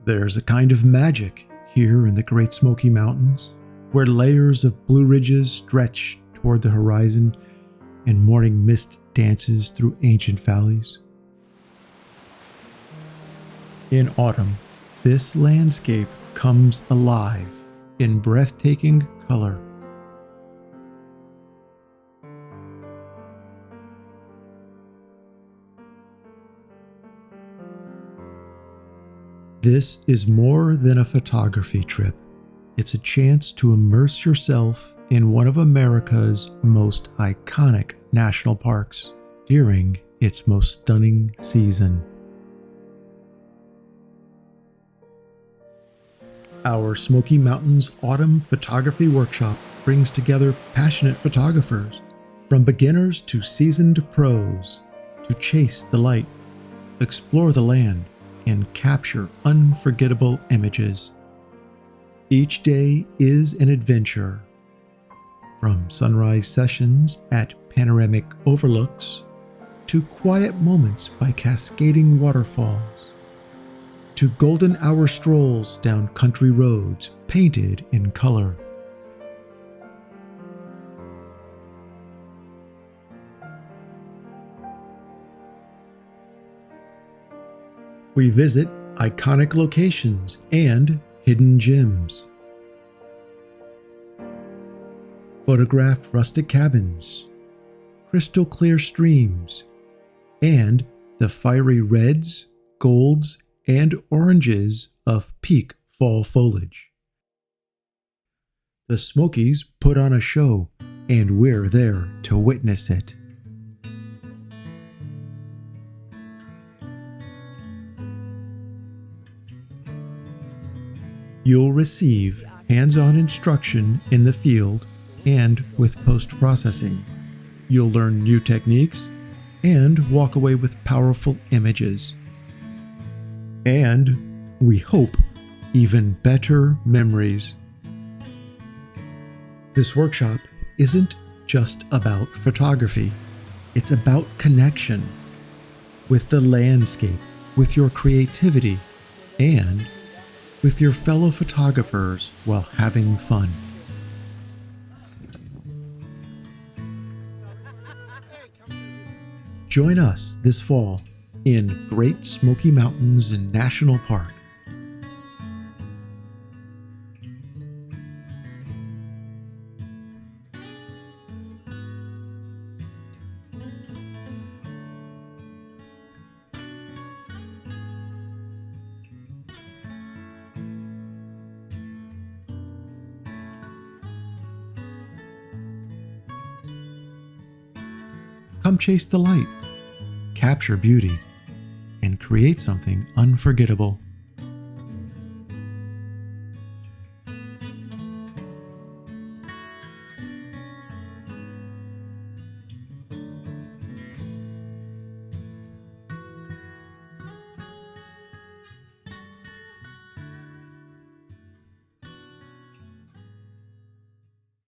There's a kind of magic here in the Great Smoky Mountains, where layers of blue ridges stretch toward the horizon and morning mist dances through ancient valleys. In autumn, this landscape comes alive in breathtaking color. This is more than a photography trip. It's a chance to immerse yourself in one of America's most iconic national parks during its most stunning season. Our Smoky Mountains Autumn Photography Workshop brings together passionate photographers, from beginners to seasoned pros, to chase the light, explore the land, and capture unforgettable images. Each day is an adventure. From sunrise sessions at panoramic overlooks, to quiet moments by cascading waterfalls, to golden hour strolls down country roads painted in color. We visit iconic locations and hidden gems. Photograph rustic cabins, crystal clear streams, and the fiery reds, golds, and oranges of peak fall foliage. The Smokies put on a show, and we're there to witness it. You'll receive hands-on instruction in the field and with post-processing. You'll learn new techniques and walk away with powerful images. And, we hope, even better memories. This workshop isn't just about photography. It's about connection with the landscape, with your creativity, and with your fellow photographers while having fun. Join us this fall in Great Smoky Mountains National Park. Come chase the light, capture beauty, and create something unforgettable.